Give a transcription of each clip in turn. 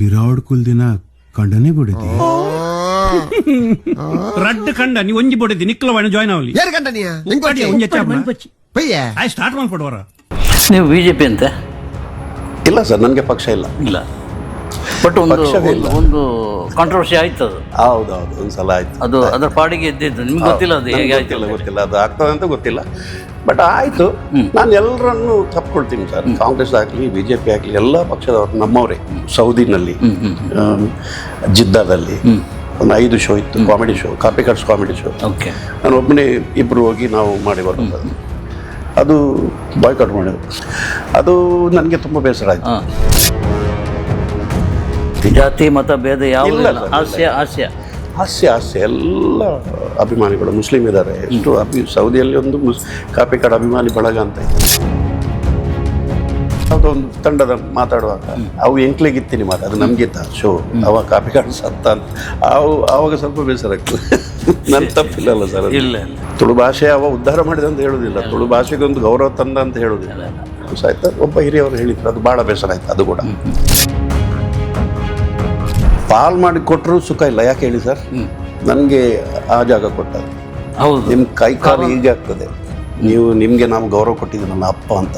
ವಿರಾಟ್ ಕೊಹ್ಲಿ ದಿನ ಕಂಡನೇ ಬಿಡಿದಿ ರಡ್ಡ್ ಕಂಡ ನೀ ಒಂಜಿ ಬೊಡಿದಿ ನಿಕ್ಲವಾಣ ಜಾಯ್ನ್ ಅವಲಿ ಯಾರು ಕಂಡ ನೀ ಪಯ್ಯ ಆಯ್ ಸ್ಟಾರ್ಟ್ ಮಾಡ್ಕೊಡುವರ. ನೀವು ಬಿಜೆಪಿ ಅಂತ ಇಲ್ಲ ಸರ್, ನನಗೆ ಪಕ್ಷ ಇಲ್ಲ. ಇಲ್ಲ, ಬಟ್ ಪಕ್ಷವೇ ಇಲ್ಲ. ಒಂದು ಕಾಂಟ್ರವರ್ಸಿ ಆಯ್ತು ಅದು. ಹೌದೌದು, ಒಂದ್ಸಲ ಆಯ್ತು. ಅದು ಅದರ ಪಾಡಿಗೆ ಎದ್ದಿದ್ದು ನಿಮ್ಗೆ ಗೊತ್ತಿಲ್ಲ ಅದು ಹೇಗೆ ಆಯ್ತು ಗೊತ್ತಿಲ್ಲ, ಗೊತ್ತಿಲ್ಲ ಅದು ಆಗ್ತದೆ ಅಂತ ಗೊತ್ತಿಲ್ಲ. ಬಟ್ ಆಯ್ತು. ನಾನು ಎಲ್ಲರನ್ನು ತಪ್ಕೊಳ್ತೀನಿ ಸರ್. ಕಾಂಗ್ರೆಸ್ ಆಗಲಿ ಬಿಜೆಪಿ ಆಗಲಿ ಎಲ್ಲ ಪಕ್ಷದವರು ನಮ್ಮವರೇ. ಸೌದಿನಲ್ಲಿ, ಜಿದ್ದಾದಲ್ಲಿ ಒಂದು 5 ಶೋ ಇತ್ತು, comedy show, copy cats comedy show. Okay, ನಾನು ಒಬ್ಬನೇ ಇಬ್ಬರು ಹೋಗಿ ನಾವು ಮಾಡಿ ಬರೋದು. ಅದು ಬಾಯ್ಕಾಟ್ ಮಾಡಿದ್ರು. ಅದು ನನಗೆ ತುಂಬ ಬೇಸರ ಆಯಿತು. ಜಾತಿ ಮತ ಭೇದ ಯಾವ ಇಲ್ಲ ಇಲ್ಲ. ಸರ್, ಹಾಸ್ಯ ಹಾಸ್ಯ ಹಾಸ್ಯ ಎಲ್ಲ ಅಭಿಮಾನಿಗಳು ಮುಸ್ಲಿಂ ಇದ್ದಾರೆ. ಎಷ್ಟು ಸೌದಿಯಲ್ಲಿ ಒಂದು ಕಾಪಿ ಕಾಡ್ ಅಭಿಮಾನಿ ಬಳಗ ಅಂತ ಇದೆ. ಯಾವುದೊಂದು ತಂಡದ ಮಾತಾಡುವಾಗ ಅವು ಎಂಕ್ಲಿಗಿತ್ತೀನಿ ಮಾತು, ಅದು ನಮಗಿತ್ತ ಶೋ, ಅವ ಕಾಪಿ ಕಾಡ್ ಸತ್ತ ಅಂತ ಆವಾಗ ಸ್ವಲ್ಪ ಬೇಸರ ಆಗ್ತದೆ. ನನ್ನ ತಪ್ಪಿಲ್ಲಲ್ಲ ಸರ್. ಇಲ್ಲ ಇಲ್ಲ, ತುಳು ಭಾಷೆ ಅವ ಉದ್ಧಾರ ಮಾಡಿದ ಅಂತ ಹೇಳೋದಿಲ್ಲ, ತುಳು ಭಾಷೆಗೆ ಒಂದು ಗೌರವ ತಂದ ಅಂತ ಹೇಳೋದಿಲ್ಲ. ಆಯ್ತಾ, ಒಬ್ಬ ಹಿರಿಯವರು ಹೇಳಿದ್ರು, ಅದು ಭಾಳ ಬೇಸರ ಆಯ್ತು. ಅದು ಕೂಡ ಪಾಲ್ ಮಾಡಿ ಕೊಟ್ಟರು ಸುಖ ಇಲ್ಲ. ಯಾಕೆ ಹೇಳಿ ಸರ್, ನನಗೆ ಆ ಜಾಗ ಕೊಟ್ಟದ್ದು. ಹೌದು, ನಿಮ್ಮ ಕೈ ಕಾಲು ಹೀಗೆ ಆಗ್ತದೆ. ನೀವು ನಿಮಗೆ ನಾವು ಗೌರವ ಕೊಟ್ಟಿದ್ದು ನನ್ನ ಅಪ್ಪ ಅಂತ.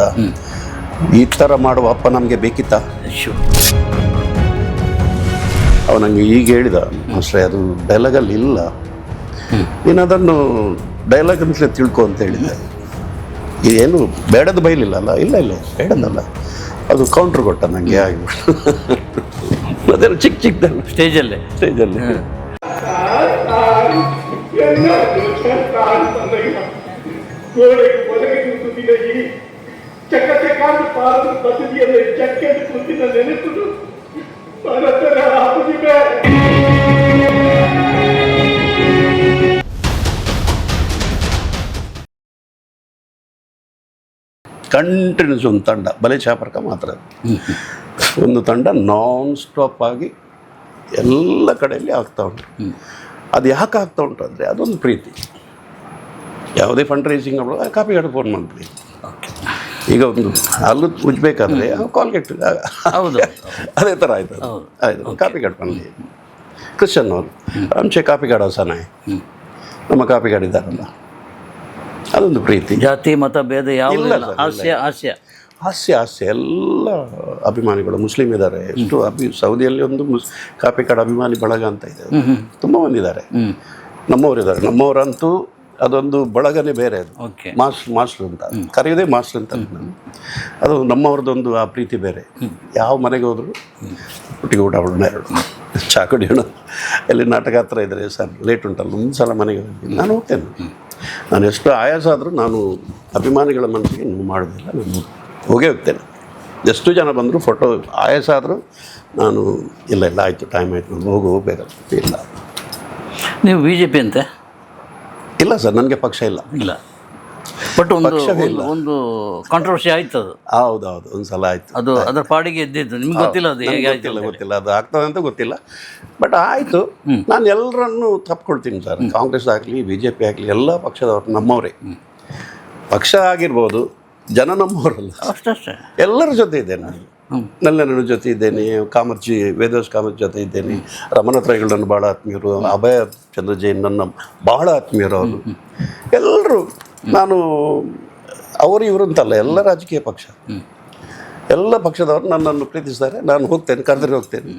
ಈ ಥರ ಮಾಡುವ ಅಪ್ಪ ನಮಗೆ ಬೇಕಿತ್ತ? ಅವ ನನಗೆ ಈಗ ಹೇಳಿದ, ಅಷ್ಟೇ ಅದು ಡೈಲಾಗಲ್ಲಿ ಇಲ್ಲ, ನೀನು ಅದನ್ನು ಡೈಲಾಗ್ ಅಂತಲೇ ತಿಳ್ಕೊ ಅಂತ ಹೇಳಿದೆ. ಏನು ಬೇಡದ ಬೈಲಿಲ್ಲ ಅಲ್ಲ? ಇಲ್ಲ ಇಲ್ಲ, ಬೇಡದಲ್ಲ, ಅದು ಕೌಂಟ್ರ್ ಕೊಟ್ಟ ನನಗೆ ಆಗಿಬಿಟ್ಟು. ಅದೇ ಚಿಕ್ಕದಲ್ಲ, ಸ್ಟೇಜಲ್ಲೇ ಕಂಟಿನ್ಯೂಸ್ ಒಂದು ತಂಡ, ಬಲೆ ಚಾಪರ್ಕ ಮಾತ್ರ ಒಂದು ತಂಡ ನಾನ್ ಸ್ಟಾಪ್ ಆಗಿ ಎಲ್ಲ ಕಡೆಯಲ್ಲಿ ಆಗ್ತಾ ಉಂಟು. ಅದು ಯಾಕೆ ಆಗ್ತಾ ಉಂಟು ಅಂದರೆ ಅದೊಂದು ಪ್ರೀತಿ. ಯಾವುದೇ ಫಂಡ್ ರೈಸಿಂಗ್ ಕಾಪಿ ಕಾಡು ಫೋನ್ ಮಾಡ್ಬಿಡಿ. ಈಗ ಒಂದು ಅಲ್ಲೂ ಉಜ್ಬೇಕಾದ್ರೆ ಕಾಲ್ ಕೆಟ್ಟು ಹೌದು, ಅದೇ ಥರ ಆಯ್ತು. ಆಯಿತು, ಕಾಪಿ ಕಾಡು ಬಂದು ಕ್ರಿಶ್ಚನ್ ಅವರು ಅಂಚೆ ಕಾಪಿ ಕಾಡು ಹೊಸನಾಯ್ ನಮ್ಮ ಕಾಪಿ ಕಾಡಿದ್ದಾರಲ್ಲ, ಅದೊಂದು ಪ್ರೀತಿ. ಜಾತಿ ಮತ ಭೇದ ಯಾವ ಇಲ್ಲ. ಹಾಸ್ಯ ಹಾಸ್ಯ ಹಾಸ್ಯ ಎಲ್ಲ ಅಭಿಮಾನಿಗಳು ಮುಸ್ಲಿಂ ಇದ್ದಾರೆ. ಎಷ್ಟು ಸೌದಿಯಲ್ಲಿ ಒಂದು ಕಾಪಿ ಕಾಡ್ ಅಭಿಮಾನಿ ಬಳಗ ಅಂತ ಇದೆ, ತುಂಬ ಮಂದಿದ್ದಾರೆ. ನಮ್ಮವರಿದ್ದಾರೆ. ನಮ್ಮವರಂತೂ ಅದೊಂದು ಬಳಗನೇ ಬೇರೆ. ಅದು ಮಾಸ್ಟ್ರು ಅಂತ ಕರೆಯೋದೇ ಮಾಸ್ಟ್ರು ಅಂತ. ಅದು ನಮ್ಮವ್ರದ್ದೊಂದು ಆ ಪ್ರೀತಿ ಬೇರೆ. ಯಾವ ಮನೆಗೆ ಹೋದ್ರು ಒಟ್ಟಿಗೆ ಊಟ ಮಾಡೋಣ, 2 ಚಾ ಕುಡಿಯೋಣ. ಎಲ್ಲಿ ನಾಟಕ ಹತ್ರ ಇದ್ದರೆ ಸರ್ ಲೇಟ್ ಉಂಟಲ್ಲ, ಒಂದು ಸಲ ಮನೆಗೆ ಹೋಗಿ ನಾನು ಹೋಗ್ತೇನೆ. ನಾನು ಎಷ್ಟು ಆಯಾಸ ಆದರೂ ನಾನು ಅಭಿಮಾನಿಗಳ ಮನಸ್ಸಿಗೆ ನೀವು ಮಾಡೋದಿಲ್ಲ, ನಾನು ಹೋಗೇ ಹೋಗ್ತೇನೆ. ಎಷ್ಟು ಜನ ಬಂದರೂ ಫೋಟೋ ಆಯಾಸ ಆದರೂ ನಾನು ಇಲ್ಲ ಆಯಿತು, ಟೈಮ್ ಆಯಿತು, ನಾನು ಹೋಗಬೇಕಂತ ಇಲ್ಲ. ನೀವು ಬಿಜೆಪಿ ಅಂತ ಇಲ್ಲ ಸರ್, ನನಗೆ ಪಕ್ಷ ಇಲ್ಲ. ಇಲ್ಲ, ಬಟ್ ಒಂದು ಕಾಂಟ್ರವರ್ಸಿ ಆಯ್ತು ಅದು. ಹೌದೌದು, ಒಂದು ಸಲ ಆಯಿತು. ಅದು ಅದರ ಪಾಡಿಗೆ ಎದ್ದಿದ್ದು ನಿಮ್ಗೆ ಗೊತ್ತಿಲ್ಲ ಅದು ಹೇಗೆ ಆಯ್ತು? ಗೊತ್ತಿಲ್ಲ ಅದು ಆಗ್ತದೆ ಅಂತ ಗೊತ್ತಿಲ್ಲ. ಬಟ್ ಆಯಿತು. ನಾನು ಎಲ್ಲರನ್ನು ತಪ್ಕೊಳ್ತೀನಿ ಸರ್. ಕಾಂಗ್ರೆಸ್ ಆಗಲಿ ಬಿಜೆಪಿ ಆಗಲಿ ಎಲ್ಲ ಪಕ್ಷದವರು ನಮ್ಮವರೇ. ಪಕ್ಷ ಆಗಿರ್ಬೋದು, ಜನ ನಮ್ಮವರಲ್ಲ. ಅಷ್ಟೇ, ಎಲ್ಲರ ಜೊತೆ ಇದ್ದೇನೆ ನಾನು. ನಲ್ಲೆನ ಜೊತೆ ಇದ್ದೇನೆ, ಕಾಮರ್ಜಿ ವೇದವ್ಯಾಸ ಕಾಮರ್ಜಿ ಜೊತೆ ಇದ್ದೇನೆ. ರಮಣತ್ರಯಗಳು ನನ್ನ ಭಾಳ ಆತ್ಮೀಯರು. ಅಭಯ ಚಂದ್ರ ಜೈನ್ ನನ್ನ ಭಾಳ ಆತ್ಮೀಯರು. ಅವರು ಎಲ್ಲರೂ, ನಾನು ಅವರು ಇವರು ಅಂತಲ್ಲ, ಎಲ್ಲ ರಾಜಕೀಯ ಪಕ್ಷ ಎಲ್ಲ ಪಕ್ಷದವರು ನನ್ನನ್ನು ಪ್ರೀತಿಸ್ತಾರೆ. ನಾನು ಹೋಗ್ತೇನೆ, ಕರೆದ್ರೆ ಹೋಗ್ತೇನೆ.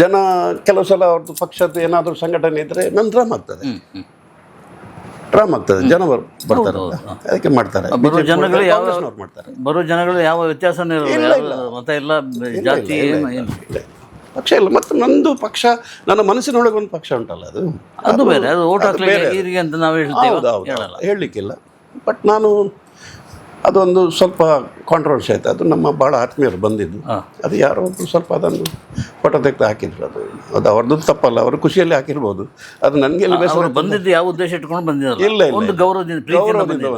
ಜನ ಕೆಲವು ಸಲ ಅವ್ರದ್ದು ಪಕ್ಷದ್ದು ಏನಾದರೂ ಸಂಘಟನೆ ಇದ್ದರೆ ನನ್ನ ಡ್ರಾಮ್ ಆಗ್ತದೆ. ಜನ ಬರ್ತಾರಲ್ಲ, ಅದಕ್ಕೆ ಮಾಡ್ತಾರೆ. ಬರೋ ಜನಗಳು ಯಾವ ವ್ಯತ್ಯಾಸನೂ ಇಲ್ಲ. ಮತ ಇಲ್ಲ, ಜಾತಿ ಪಕ್ಷ ಇಲ್ಲ. ಮತ್ತು ನಂದು ಪಕ್ಷ, ನನ್ನ ಮನಸ್ಸಿನೊಳಗೆ ಒಂದು ಪಕ್ಷ ಉಂಟಲ್ಲ, ಅದು ಬೇರೆ. ಅದು ಓಟ್ ಹಾಕ್ಲಿಕ್ಕೆ ಅಂತ ನಾವು ಹೇಳ್ತೇವೆ, ಹೇಳಲಿಕ್ಕಿಲ್ಲ. ಬಟ್ ನಾನು ಅದೊಂದು ಸ್ವಲ್ಪ ಕಾಂಟ್ರವರ್ಸಿ ಆಯಿತು. ಅದು ನಮ್ಮ ಭಾಳ ಆತ್ಮೀಯರು ಬಂದಿದ್ದು. ಅದು ಯಾರೋ ಒಬ್ಬರು ಸ್ವಲ್ಪ ಅದನ್ನು ಫೋಟೋ ತೆಗೆದು ಹಾಕಿದ್ರು. ಅದು ಅವ್ರದ್ದು ತಪ್ಪಲ್ಲ, ಅವರು ಖುಷಿಯಲ್ಲಿ ಹಾಕಿರ್ಬೋದು. ಅದು ನನಗೆ ಬಂದಿದ್ದು ಯಾವ ಉದ್ದೇಶ ಇಟ್ಕೊಂಡು ಬಂದಿದ್ದಾರೆ? ಇಲ್ಲ, ಒಂದು ಗೌರವದಿಂದ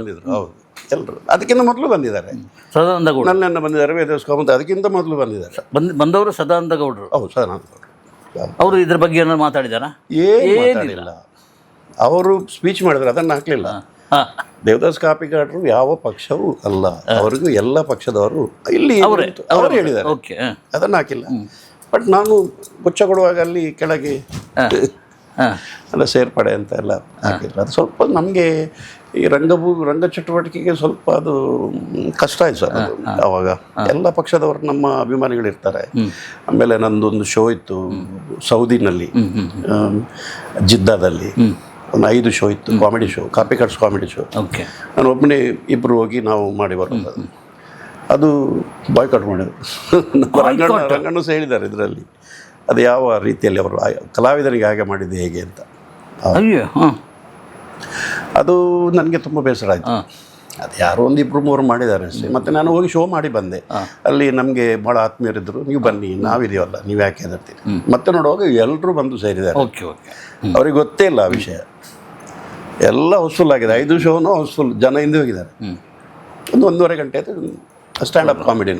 ಬಂದಿದ್ರು. ಹೌದು, ಎಲ್ಲರೂ ಅದಕ್ಕಿಂತ ಮೊದಲು ಬಂದಿದ್ದಾರೆ. ಸದಾನಂದ ಗೌಡ ನನ್ನೆನ್ನ ಬಂದಿದ್ದಾರೆ, ವೇದವ್ಯಾಸ ಕಾಮತ್ ಅದಕ್ಕಿಂತ ಮೊದಲು ಬಂದಿದ್ದಾರೆ. ಬಂದವರು ಸದಾನಂದ ಗೌಡರು. ಹೌದು, ಸದಾನಂದ ಗೌಡರು. ಅವರು ಇದ್ರ ಬಗ್ಗೆ ಏನಾದ್ರು ಮಾತಾಡಿದಾರಾ? ಏನಿಲ್ಲ. ಅವರು ಸ್ಪೀಚ್ ಮಾಡಿದ್ರು, ಅದನ್ನು ಹಾಕಲಿಲ್ಲ. ದೇವದಾಸ್ ಕಾಪಿಕಾಡರು ಯಾವ ಪಕ್ಷವೂ ಅಲ್ಲ. ಅವರಿಗೂ ಎಲ್ಲ ಪಕ್ಷದವರು ಇಲ್ಲಿ ಅವರು ಹೇಳಿದ್ದಾರೆ, ಅದನ್ನು ಹಾಕಿಲ್ಲ. ಬಟ್ ನಾನು ಗುಚ್ಛ ಕೊಡುವಾಗ ಅಲ್ಲಿ ಕೆಳಗೆ ಹಾಂ ಎಲ್ಲ ಸೇರ್ಪಡೆ ಅಂತ ಎಲ್ಲ ಹಾಕಿದ್ರು. ಅದು ಸ್ವಲ್ಪ ನಮಗೆ ಈ ರಂಗ ಚಟುವಟಿಕೆಗೆ ಸ್ವಲ್ಪ ಅದು ಕಷ್ಟ ಆಯ್ತು ಸರ್. ಅದು ಆವಾಗ ಎಲ್ಲ ಪಕ್ಷದವರು ನಮ್ಮ ಅಭಿಮಾನಿಗಳಿರ್ತಾರೆ. ಆಮೇಲೆ ನಂದೊಂದು ಶೋ ಇತ್ತು ಸೌದಿನಲ್ಲಿ, ಜಿದ್ದಾದಲ್ಲಿ ಒಂದು 5 ಶೋ ಇತ್ತು, comedy show, copy cats comedy show. Okay. ನಾನು ಒಬ್ಬನೇ ಇಬ್ಬರು ಹೋಗಿ ನಾವು ಮಾಡಿ ಬರೋದು. ಅದು ಬಾಯ್ಕಾಟ್ ಮಾಡಿದ್ರು. ರಂಗಣ್ಣು ಸಹ ಹೇಳಿದ್ದಾರೆ ಇದರಲ್ಲಿ, ಅದು ಯಾವ ರೀತಿಯಲ್ಲಿ ಅವರು ಕಲಾವಿದನಿಗೆ ಹಾಗೆ ಮಾಡಿದ್ದು ಹೇಗೆ ಅಂತ. ಅಯ್ಯೋ, ಹಾಂ. ಅದು ನನಗೆ ತುಂಬ ಬೇಸರ ಆಯಿತು. ಅದು ಯಾರೋ ಒಂದು 2-3 ಮಾಡಿದ್ದಾರೆ ಅಷ್ಟೇ. ಮತ್ತು ನಾನು ಹೋಗಿ ಶೋ ಮಾಡಿ ಬಂದೆ. ಅಲ್ಲಿ ನಮಗೆ ಭಾಳ ಆತ್ಮೀಯರಿದ್ದರು, ನೀವು ಬನ್ನಿ ನಾವಿದೀವಲ್ಲ, ನೀವು ಯಾಕೆ ಹೆದರ್ತೀರಿ. ಮತ್ತೆ ನೋಡುವಾಗ ಎಲ್ಲರೂ ಬಂದು ಸೇರಿದ್ದಾರೆ. Okay okay. ಅವ್ರಿಗೆ ಗೊತ್ತೇ ಇಲ್ಲ ಆ ವಿಷಯ. ಎಲ್ಲ ಹೌಸ್ಫುಲ್ ಆಗಿದೆ. 5 ಶೋನೂ ಹೌಸ್ಫುಲ್, ಜನ ಹಿಂದೆ ಹೋಗಿದ್ದಾರೆ. ಒಂದು 1.5 ಗಂಟೆ ಆಯಿತು ಸ್ಟ್ಯಾಂಡಪ್ ಕಾಮಿಡಿ.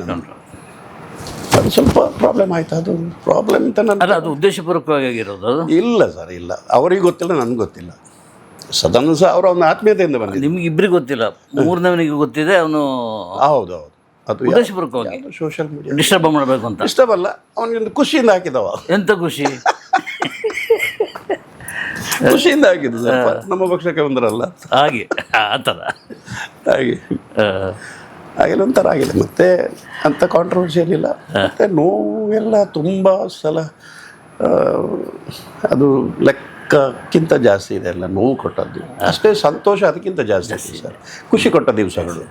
ಅದು ಸ್ವಲ್ಪ ಪ್ರಾಬ್ಲಮ್ ಆಯ್ತು. ಅದು ಪ್ರಾಬ್ಲಮ್ ಅಂತ ಅಲ್ಲ, ಅದು ಉದ್ದೇಶಪೂರ್ವಕವಾಗಿರೋದು ಅದು? ಇಲ್ಲ ಸರ್, ಇಲ್ಲ. ಅವರಿಗೆ ಗೊತ್ತಿಲ್ಲ, ನನಗೆ ಗೊತ್ತಿಲ್ಲ. ಸದನ ಸಹ ಅವರ ಒಂದು ಆತ್ಮೀಯತೆಯಿಂದ ಬಂದಿದೆ. ನಿಮ್ಗೆ ಇಬ್ಬರಿಗೆ ಗೊತ್ತಿಲ್ಲ, 3ನವನಿಗೆ ಗೊತ್ತಿದೆ. ಅವನು ಹೌದು ಹೌದು, ಅದು ಉದ್ದೇಶಪೂರ್ವಕವಾಗಿ ಸೋಷಿಯಲ್ ಮೀಡಿಯಾ ಡಿಸ್ಟರ್ಬ್ ಮಾಡಬೇಕು ಅಂತ. ಡಿಸ್ಟರ್ಬ್ ಅಲ್ಲ, ಅವನಿಗೆ ಖುಷಿಯಿಂದ ಹಾಕಿದವ. ಎಂತ ಖುಷಿ? ಖುಷಿಯಿಂದ ಹಾಕಿದ್ದು ಸ್ವಲ್ಪ, ನಮ್ಮ ಪಕ್ಷಕ್ಕೆ ಬಂದ್ರಲ್ಲ ಹಾಗೆ ಆ ಥರ ಹಾಗೆ ಹಾಗೆಲ್ಲ ಒಂಥರ ಆಗಿದೆ. ಮತ್ತೆ ಅಂಥ ಕಾಂಟ್ರವರ್ಸಿ ಏನಿಲ್ಲ. ಮತ್ತು ನೋವೆಲ್ಲ ತುಂಬ ಸಲ ಅದು ಲೆಕ್ಕಕ್ಕಿಂತ ಜಾಸ್ತಿ ಇದೆ. ಎಲ್ಲ ನೋವು ಕೊಟ್ಟದ್ದು ಅಷ್ಟೇ, ಸಂತೋಷ ಅದಕ್ಕಿಂತ ಜಾಸ್ತಿ ಇದೆ ಸರ್. ಖುಷಿ ಕೊಟ್ಟ ದಿವಸಗಳು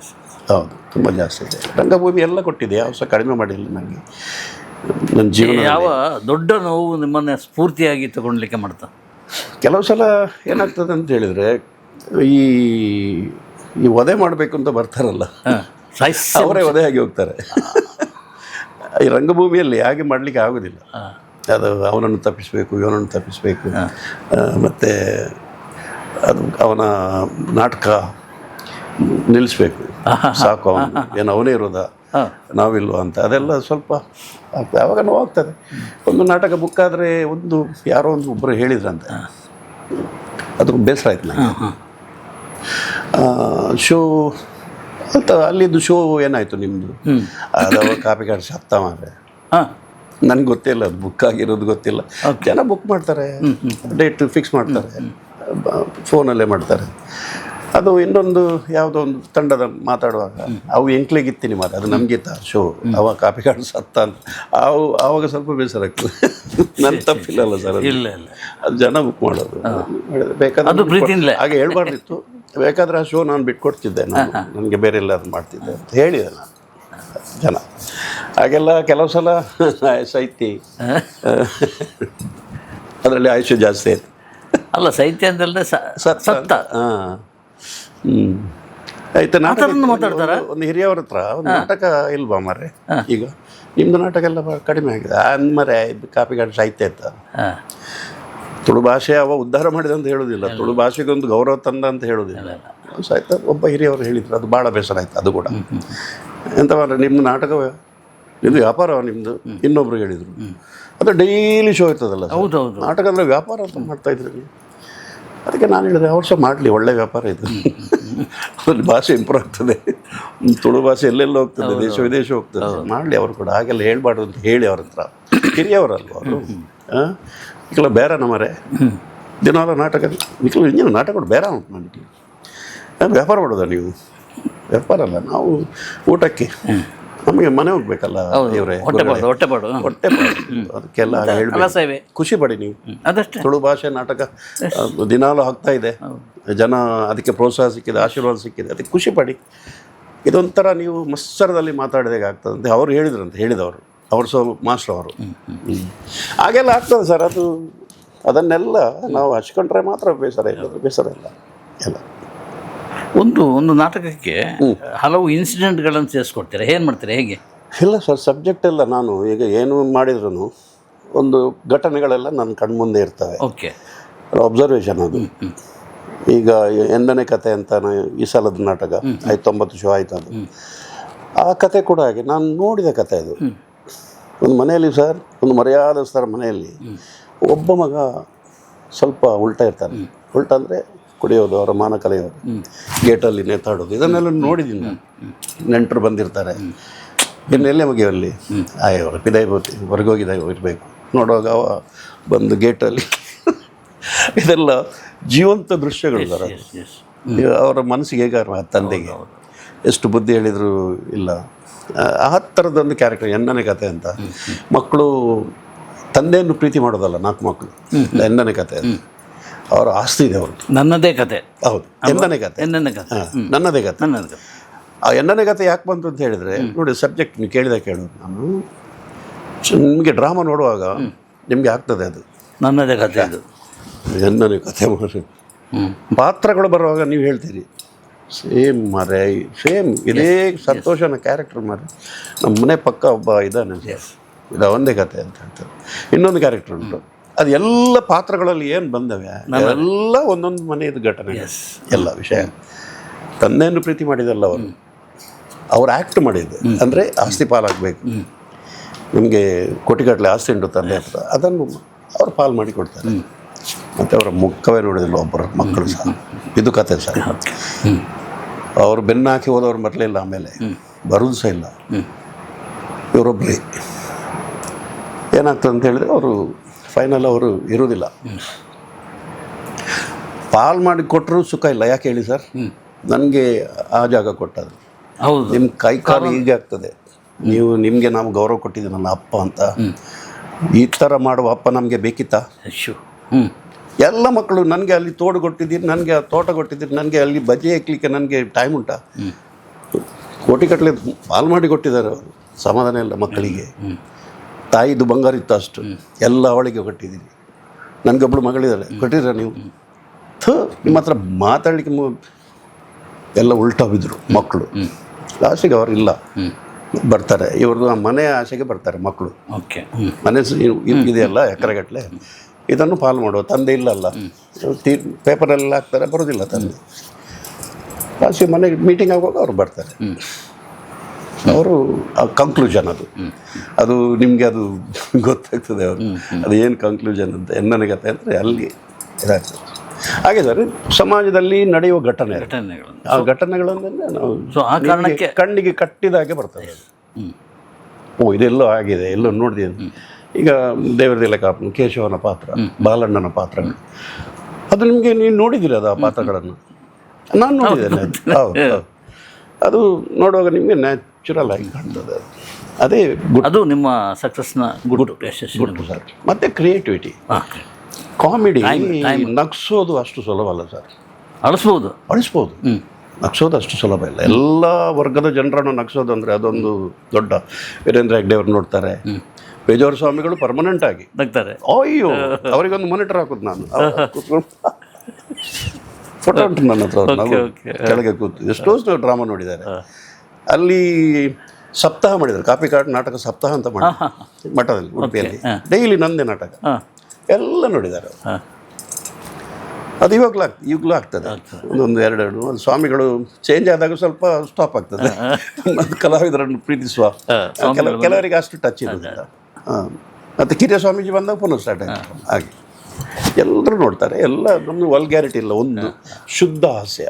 ಹೌದು ತುಂಬ ಜಾಸ್ತಿ ಇದೆ. ರಂಗಭೂಮಿ ಎಲ್ಲ ಕೊಟ್ಟಿದೆ, ಯಾವ ಸಹ ಕಡಿಮೆ ಮಾಡಿಲ್ಲ ನನಗೆ ನನ್ನ ಜೀವನ. ಯಾವ ದೊಡ್ಡ ನೋವು ನಿಮ್ಮನ್ನು ಸ್ಫೂರ್ತಿಯಾಗಿ ತಗೊಳ್ಲಿಕ್ಕೆ ಮಾಡ್ತಾ? ಕೆಲವು ಸಲ ಏನಾಗ್ತದೆ ಅಂತ ಹೇಳಿದರೆ, ಈ ವಧೆ ಮಾಡಬೇಕು ಅಂತ ಬರ್ತಾರಲ್ಲ, ಅವರೇ ವಧೆ ಆಗಿ ಹೋಗ್ತಾರೆ. ಈ ರಂಗಭೂಮಿಯಲ್ಲಿ ಹಾಗೆ ಮಾಡಲಿಕ್ಕೆ ಆಗೋದಿಲ್ಲ. ಅದು ಅವನನ್ನು ತಪ್ಪಿಸಬೇಕು, ಇವನನ್ನು ತಪ್ಪಿಸಬೇಕು, ಮತ್ತು ಅದು ಅವನ ನಾಟಕ ನಿಲ್ಲಿಸ್ಬೇಕು, ಸಾಕು ಅವನು ಏನು ಅವನೇ ಇರೋದಾ ನಾವಿಲ್ವ ಅಂತ, ಅದೆಲ್ಲ ಸ್ವಲ್ಪ ಯಾವಾಗ ನೋವಾಗ್ತದೆ. ಒಂದು ನಾಟಕ ಬುಕ್ ಆದರೆ ಒಂದು ಯಾರೋ ಒಬ್ಬರು ಹೇಳಿದ್ರಂತೆ, ಅದು ಬೇಸರ ಆಯ್ತು ನನಗೆ. ಶೋ ಅಂತ ಅಲ್ಲಿದ್ದು ಶೋ ಏನಾಯಿತು ನಿಮ್ಮದು, ಅದು ಕಾಪಿ ಕಾಡಿಸಿ ಹತ್ತ ಮಾರೆ. ನನಗೆ ಗೊತ್ತಿಲ್ಲ, ಅದು ಬುಕ್ ಆಗಿರೋದು ಗೊತ್ತಿಲ್ಲ. ಜನ ಬುಕ್ ಮಾಡ್ತಾರೆ, ಡೇಟ್ ಫಿಕ್ಸ್ ಮಾಡ್ತಾರೆ, ಫೋನಲ್ಲೇ ಮಾಡ್ತಾರೆ. ಅದು ಇನ್ನೊಂದು ಯಾವುದೋ ಒಂದು ತಂಡದ ಮಾತಾಡುವಾಗ ಅವು ಎಂಕ್ಲೆಗಿತ್ತೀನಿ ಮಾತ್ರ, ಅದು ನಮಗಿತ್ತ ಶೋ, ಅವ ಕಾಪಿ ಕಾಡು ಸತ್ತ ಅಂತ ಆವಾಗ ಸ್ವಲ್ಪ ಬೇಸರ ಆಗ್ತದೆ. ನನ್ನ ತಪ್ಪಿಲ್ಲಲ್ಲ ಸರ್, ಇಲ್ಲ ಇಲ್ಲ, ಅದು ಜನ ಬುಕ್ ಮಾಡೋದು. ಬೇಕಾದ್ರೆ ಹಾಗೆ ಹೇಳ್ಬಾರ್ದಿತ್ತು. ಬೇಕಾದರೆ ಆ ಶೋ ನಾನು ಬಿಟ್ಕೊಡ್ತಿದ್ದೆ, ನಾನು ನನಗೆ ಬೇರೆ ಎಲ್ಲ ಅದು ಮಾಡ್ತಿದ್ದೆ ಅಂತ ಹೇಳಿದೆ ನಾನು. ಜನ ಹಾಗೆಲ್ಲ ಕೆಲವು ಸಲ ಸಾಹಿತ್ಯ ಅದರಲ್ಲಿ ಆಯುಷ್ಯ ಜಾಸ್ತಿ ಆಯ್ತು. ಅಲ್ಲ, ಸಾಹಿತ್ಯ ಅಂತಂದ್ರೆ ಸತ್ತ. ಹಾಂ, ಆಯ್ತು. ನಾಟಕ ಮಾತಾಡ್ತಾರ ಒಂದು ಹಿರಿಯವ್ರ ಹತ್ರ ಒಂದು ನಾಟಕ ಇಲ್ವಾ ಮರ್ರೆ, ಈಗ ನಿಮ್ಮದು ನಾಟಕ ಎಲ್ಲ ಕಡಿಮೆ ಆಗಿದೆ ಮರೆ, ಇದು ಕಾಪಿಗಾಡು ಸಾಹಿತ್ಯ ಇತ್ತ. ತುಳು ಭಾಷೆ ಅವ ಉದ್ಧಾರ ಮಾಡಿದ ಅಂತ ಹೇಳೋದಿಲ್ಲ, ತುಳು ಭಾಷೆಗೊಂದು ಗೌರವ ತಂದ ಅಂತ ಹೇಳೋದಿಲ್ಲ. ಸಾಹಿತ್ಯ ಒಬ್ಬ ಹಿರಿಯವರು ಹೇಳಿದ್ರು, ಅದು ಭಾಳ ಬೇಸರ ಆಯ್ತು. ಅದು ಕೂಡ ಎಂತ ಮಾಡ್ರೆ, ನಿಮ್ಮದು ನಾಟಕವೇ, ಇದು ವ್ಯಾಪಾರವ ನಿಮ್ಮದು, ಇನ್ನೊಬ್ರು ಹೇಳಿದರು. ಅದು ಡೈಲಿ ಶೋ ಇರ್ತದಲ್ಲ, ಹೌದೌದು, ನಾಟಕ ಅಂದರೆ ವ್ಯಾಪಾರ ಅಂತ ಮಾಡ್ತಾಯಿದ್ರು ನೀವು. ಅದಕ್ಕೆ ನಾನು ಹೇಳಿದೆ, ಅವ್ರು ಸಹ ಮಾಡಲಿ, ಒಳ್ಳೆ ವ್ಯಾಪಾರ ಇದು. ಅದ್ರಲ್ಲಿ ಭಾಷೆ ಇಂಪ್ರೂವ್ ಆಗ್ತದೆ, ತುಳು ಭಾಷೆ ಎಲ್ಲೆಲ್ಲ ಹೋಗ್ತದೆ, ದೇಶ ವಿದೇಶ ಹೋಗ್ತದೆ, ಮಾಡಲಿ ಅವರು ಕೂಡ. ಹಾಗೆಲ್ಲ ಹೇಳ್ಬಾರ್ದು ಅಂತ ಹೇಳಿ ಅವ್ರ ಹತ್ರ, ಹಿರಿಯವರಲ್ವ ಅವರು. ಈಗಲ ಬೇರೆ ನಮ್ಮರೆ ದಿನಾಲ ನಾಟಕ, ಈಗಲೂ ಇಂಜಿನ ನಾಟಕ ಬೇರೆ ಉಂಟು ನನಗೆ. ವ್ಯಾಪಾರ ಮಾಡೋದ ನೀವು? ವ್ಯಾಪಾರ ಅಲ್ಲ, ನಾವು ಊಟಕ್ಕೆ ನಮಗೆ ಮನೆ ಹೋಗ್ಬೇಕಲ್ಲ ಇವರೇ, ಹೊಟ್ಟೆಪಾಡು. ಅದಕ್ಕೆಲ್ಲ ಹೇಳ್ಬೇಕು, ಖುಷಿ ಪಡಿ ನೀವು. ತುಳು ಭಾಷೆ ನಾಟಕ ದಿನಾಲೂ ಆಗ್ತಾ ಇದೆ, ಜನ ಅದಕ್ಕೆ ಪ್ರೋತ್ಸಾಹ ಸಿಕ್ಕಿದೆ, ಆಶೀರ್ವಾದ ಸಿಕ್ಕಿದೆ, ಅದಕ್ಕೆ ಖುಷಿ ಪಡಿ. ಇದೊಂಥರ ನೀವು ಮತ್ಸರದಲ್ಲಿ ಮಾತಾಡಿದಾಗ ಆಗ್ತದೆ ಅಂತ ಅವ್ರು ಹೇಳಿದ್ರಂತೆ, ಹೇಳಿದವರು, ಅವ್ರು ಸಹ ಮಾಸ್ಟರ್ ಅವರು. ಹಾಗೆಲ್ಲ ಆಗ್ತದೆ ಸರ್. ಅದನ್ನೆಲ್ಲ ನಾವು ಹಚ್ಕೊಂಡ್ರೆ ಮಾತ್ರ ಬೇಸರ ಇಲ್ಲ, ಬೇಸರ ಇಲ್ಲ ಎಲ್ಲ. ಒಂದು ನಾಟಕಕ್ಕೆ ಹಲವು ಇನ್ಸಿಡೆಂಟ್ಗಳನ್ನು ಸೇರಿಸ್ಕೊಡ್ತೀರಾ, ಏನು ಮಾಡ್ತೀರಾ, ಹೇಗೆ? ಇಲ್ಲ ಸರ್, ಸಬ್ಜೆಕ್ಟ್ ಎಲ್ಲ ನಾನು ಈಗ ಏನು ಮಾಡಿದ್ರು ಒಂದು ಘಟನೆಗಳೆಲ್ಲ ನನ್ನ ಕಣ್ಮುಂದೆ ಇರ್ತವೆ. ಓಕೆ, ಅಬ್ಸರ್ವೇಷನ್ ಅದು. ಈಗ 8ನೇ ಕತೆ ಅಂತ ಈ ಸಲದ ನಾಟಕ 90 ಶೋ ಆಯ್ತು. ಅದು ಆ ಕತೆ ಕೂಡ ಹಾಗೆ ನಾನು ನೋಡಿದ ಕತೆ. ಅದು ಒಂದು ಮನೆಯಲ್ಲಿ ಸರ್, ಒಂದು ಮರ್ಯಾದಸ್ಥರ ಮನೆಯಲ್ಲಿ ಒಬ್ಬ ಮಗ ಸ್ವಲ್ಪ ಉಲ್ಟಾ ಇರ್ತಾನೆ. ಉಲ್ಟಾ ಅಂದರೆ ಕುಡಿಯೋದು, ಅವರ ಮಾನ ಕಲೆಯೋದು, ಗೇಟಲ್ಲಿ ನೇತಾಡೋದು, ಇದನ್ನೆಲ್ಲ ನೋಡಿದ್ದೀನಿ ನಾನು. ನೆಂಟರು ಬಂದಿರ್ತಾರೆ, ಇನ್ನು ಎಲ್ಲೇ ಮುಗಿಯಲ್ಲಿ ಆಯವರು ಪಿದಾಯ್ಬೋತಿ ಹೊರಗೋಗಿದ ಇರಬೇಕು ನೋಡುವಾಗ ಅವ ಬಂದು ಗೇಟಲ್ಲಿ ಇದೆಲ್ಲ ಜೀವಂತ ದೃಶ್ಯಗಳು ಸರ್ ಅದು. ಅವರ ಮನಸ್ಸಿಗೆ ಹೇಗಾರ ತಂದೆಗೆ ಎಷ್ಟು ಬುದ್ಧಿ ಹೇಳಿದ್ರು ಇಲ್ಲ ಆ ಥರದೊಂದು ಕ್ಯಾರೆಕ್ಟರ್ ಎನ್ನನೇ ಕತೆ ಅಂತ. ಮಕ್ಕಳು ತಂದೆಯನ್ನು ಪ್ರೀತಿ ಮಾಡೋದಲ್ಲ 4 ಮಕ್ಕಳು ಎನ್ನನೇ ಕತೆ ಅಂತ. ಅವರ ಆಸ್ತಿ ಇದೆ ಅವ್ರದ್ದು, ನನ್ನದೇ ಕತೆ. ಹೌದು ಎನ್ನನೇ ಕತೆ, ಎನ್ನನೇ ಕತೆ, ನನ್ನದೇ ಕತೆ. ನನ್ನದೇ ಕತೆ. ಆ ಎನ್ನನೇ ಕತೆ ಯಾಕೆ ಬಂತು ಅಂತ ಹೇಳಿದರೆ ನೋಡಿ ಸಬ್ಜೆಕ್ಟ್ ನೀವು ಕೇಳಿದಾಗ ಕೇಳೋದು ನಾನು ನಿಮಗೆ ಡ್ರಾಮಾ ನೋಡುವಾಗ ನಿಮಗೆ ಆಗ್ತದೆ ಅದು ನನ್ನದೇ ಕತೆ ಅದು. ಎನ್ನನೇ ಕತೆ ಮಾಡಿ ಪಾತ್ರಗಳು ಬರುವಾಗ ನೀವು ಹೇಳ್ತೀರಿ ಸೇಮ್ ಮರೆ ಸೇಮ್ ಇದೇ ಸಂತೋಷನ ಕ್ಯಾರೆಕ್ಟರ್ ಮಾರೆ ನಮ್ಮ ಮನೆ ಪಕ್ಕ ಒಬ್ಬ ಇದ್ದಾನೆ ಇದು ಒಂದೇ ಕತೆ ಅಂತ ಹೇಳ್ತಾರೆ. ಇನ್ನೊಂದು ಕ್ಯಾರೆಕ್ಟರ್ ಉಂಟು, ಅದು ಎಲ್ಲ ಪಾತ್ರಗಳಲ್ಲಿ ಏನು ಬಂದವೆ ಎಲ್ಲ ಒಂದೊಂದು ಮನೆಯದು ಘಟನೆ ಎಲ್ಲ ವಿಷಯ. ತಂದೆಯನ್ನು ಪ್ರೀತಿ ಮಾಡಿದಲ್ಲ ಅವ್ರು ಆ್ಯಕ್ಟ್ ಮಾಡಿದ್ದು ಅಂದರೆ ಆಸ್ತಿ ಪಾಲಾಗಬೇಕು, ನಿಮಗೆ ಕೋಟಿಗಟ್ಟಲೆ ಆಸ್ತಿ ಉಂಟು ತಂದೆ ಹತ್ರ, ಅದನ್ನು ಅವ್ರು ಪಾಲು ಮಾಡಿ ಕೊಡ್ತಾರೆ. ಮತ್ತು ಅವರ ಮುಖವೇ ನೋಡಿದಿಲ್ಲ ಒಬ್ಬರ ಮಕ್ಕಳು ಸಹ. ಇದು ಕತೆ ಸರ್. ಅವರು ಬೆನ್ನು ಹಾಕಿ ಹೋದವ್ರು ಬರಲಿಲ್ಲ, ಆಮೇಲೆ ಬರೋದು ಸಹ ಇಲ್ಲ. ಇವರೊಬ್ಬರೇ ಏನಾಗ್ತದೆ ಅಂತ ಹೇಳಿದ್ರೆ ಅವರು ಫೈನಲ್ ಅವರು ಇರೋದಿಲ್ಲ. ಪಾಲ್ ಮಾಡಿ ಕೊಟ್ಟರು ಸುಖ ಇಲ್ಲ. ಯಾಕೆ ಹೇಳಿ ಸರ್, ನನಗೆ ಆ ಜಾಗ ಕೊಟ್ಟದು. ಹೌದು, ನಿಮ್ಮ ಕೈ ಕಾಲು ಹೀಗೆ ಆಗ್ತದೆ. ನೀವು ನಿಮಗೆ ನಾವು ಗೌರವ ಕೊಟ್ಟಿದ್ದೀವಿ ನನ್ನ ಅಪ್ಪ ಅಂತ. ಈ ಥರ ಮಾಡುವ ಅಪ್ಪ ನಮಗೆ ಬೇಕಿತ್ತಾ? ಎಲ್ಲ ಮಕ್ಕಳು ನನಗೆ ಅಲ್ಲಿ ತೋಡು ಕೊಟ್ಟಿದ್ದೀರಿ, ನನಗೆ ತೋಟ ಕೊಟ್ಟಿದ್ದೀರಿ, ನನಗೆ ಅಲ್ಲಿ ಬಜೆ ಹಾಕ್ಲಿಕ್ಕೆ ನನಗೆ ಟೈಮ್ ಉಂಟಾ? ಕೋಟಿಗಟ್ಟಲೆ ಪಾಲ್ ಮಾಡಿ ಕೊಟ್ಟಿದ್ದಾರೆ ಅವರು. ಸಮಾಧಾನ ಇಲ್ಲ ಮಕ್ಕಳಿಗೆ. ತಾಯಿದು ಬಂಗಾರ ಇತ್ತು ಅಷ್ಟು ಎಲ್ಲ ಅವಳಿಗೆ ಕೊಟ್ಟಿದ್ದೀರಿ. ನನಗೊಬ್ಬಳು ಮಗಳಿದ್ದಾರೆ, ಕೊಟ್ಟಿದ್ದೀರ ನೀವು? ನಿಮ್ಮ ಹತ್ರ ಮಾತಾಡಲಿಕ್ಕೆ ಎಲ್ಲ ಉಲ್ಟಾ ಬಿದ್ದರು ಮಕ್ಕಳು. ಲಾಸ್ಟಿಗೆ ಅವರು ಇಲ್ಲ ಬರ್ತಾರೆ, ಇವ್ರದ್ದು ಆ ಮನೆ ಆಸೆಗೆ ಬರ್ತಾರೆ ಮಕ್ಕಳು. ಮನೆ ಇದೆಯಲ್ಲ ಎಕರೆಗಟ್ಟಲೆ, ಇದನ್ನು ಪಾಲು ಮಾಡುವ ತಂದೆ ಇಲ್ಲಲ್ಲ, ಪೇಪರೆಲ್ಲ ಹಾಕ್ತಾರೆ, ಬರೋದಿಲ್ಲ ತಂದೆ. ಲಾಸ್ಟಿಗೆ ಮನೆಗೆ ಮೀಟಿಂಗ್ ಆಗುವಾಗ ಅವ್ರು ಬರ್ತಾರೆ. ಅವರು ಕನ್ಕ್ಲೂಷನ್ ಅದು ನಿಮಗೆ ಅದು ಗೊತ್ತಾಗ್ತದೆ ಅವರು ಅದು ಏನು ಕನ್ಕ್ಲೂಷನ್ ಅಂತ ಎನ್ನನಗತೆ ಅಂದರೆ ಅಲ್ಲಿ ಇದಾಗ್ತದೆ. ಹಾಗೆ ಸರ್ ಸಮಾಜದಲ್ಲಿ ನಡೆಯುವ ಘಟನೆಗಳು, ಆ ಘಟನೆಗಳನ್ನೇ ನಾವು ಕಣ್ಣಿಗೆ ಕಟ್ಟಿದಾಗೆ ಬರ್ತದೆ. ಓ ಇದೆಲ್ಲೋ ಆಗಿದೆ, ಎಲ್ಲೋ ನೋಡಿದೆ. ಈಗ ದೇವರದೆಲ್ಲ ಕಾಪು ಕೇಶವನ ಪಾತ್ರ, ಬಾಲಣ್ಣನ ಪಾತ್ರಗಳು, ಅದು ನಿಮಗೆ ನೀವು ನೋಡಿದ್ದೀರಿ ಅದು ಆ ಪಾತ್ರಗಳನ್ನು? ನಾನು ನೋಡಿದ್ದೇನೆ. ಹೌದು, ಅದು ನೋಡುವಾಗ ನಿಮಗೆ ನ್ಯಾಚುರಲ್ ಆಗಿ ಕಾಣ್ತದೆ. ಅದೇ ಅದು ನಿಮ್ಮ ಸಕ್ಸಸ್ನ ಗುಟ್ಟು ಸರ್. ಮತ್ತು ಕ್ರಿಯೇಟಿವಿಟಿ, ಕಾಮಿಡಿ, ನಗಿಸೋದು ಅಷ್ಟು ಸುಲಭ ಅಲ್ಲ ಸರ್. ಅಳಿಸ್ಬೋದು, ನಗಿಸೋದು ಅಷ್ಟು ಸುಲಭ ಇಲ್ಲ. ಎಲ್ಲ ವರ್ಗದ ಜನರನ್ನು ನಗಿಸೋದು ಅಂದರೆ ಅದೊಂದು ದೊಡ್ಡ. ವೀರೇಂದ್ರ ಹೆಗ್ಡೆ ಅವ್ರು ನೋಡ್ತಾರೆ, ಪೇಜಾವರ ಸ್ವಾಮಿಗಳು ಪರ್ಮನೆಂಟ್ ಆಗಿ ನಗ್ತಾರೆ. ಅಯ್ಯೋ ಅವರಿಗೊಂದು ಮಾನಿಟರ್ ಹಾಕೋದು ನಾನು. ಫೋಟೋ ಉಂಟು ನನ್ನ ಹತ್ರ, ನಾವು ಕೆಳಗೆ ಕೂತು ಎಷ್ಟೋ ಡ್ರಾಮಾ ನೋಡಿದ್ದಾರೆ. ಅಲ್ಲಿ ಸಪ್ತಾಹ ಮಾಡಿದ್ದಾರೆ, ಕಾಪಿ ಕಾರ್ಡ್ ನಾಟಕ ಸಪ್ತಾಹ ಅಂತ ಮಾಡಿದ್ದಾರೆ ಮಠದಲ್ಲಿ ಉಡುಪಿಯಲ್ಲಿ. ಡೈಲಿ ನಂದೇ ನಾಟಕ ಎಲ್ಲ ನೋಡಿದ್ದಾರೆ. ಅದು ಇವಾಗಲೂ ಆಗ್ತದೆ, ಒಂದೊಂದು ಎರಡು ಸ್ವಾಮಿಗಳು ಚೇಂಜ್ ಆದಾಗ ಸ್ವಲ್ಪ ಸ್ಟಾಪ್ ಆಗ್ತದೆ. ಮತ್ತು ಕಲಾವಿದರನ್ನು ಪ್ರೀತಿಸುವ ಕೆಲವರಿಗೆ ಅಷ್ಟು ಟಚ್ ಇರೋದಿಲ್ಲ. ಮತ್ತು ಕಿರಿಯ ಸ್ವಾಮೀಜಿ ಬಂದಾಗ ಪುನಃ ಸ್ಟಾರ್ಟ್ ಆಯಿತು. ಹಾಗೆ ಎಲ್ಲರೂ ನೋಡ್ತಾರೆ. ಎಲ್ಲ ನಮ್ಮದು ವಲ್ಗ್ಯಾರಿಟಿ ಇಲ್ಲ, ಒಂದು ಶುದ್ಧ ಹಾಸ್ಯ,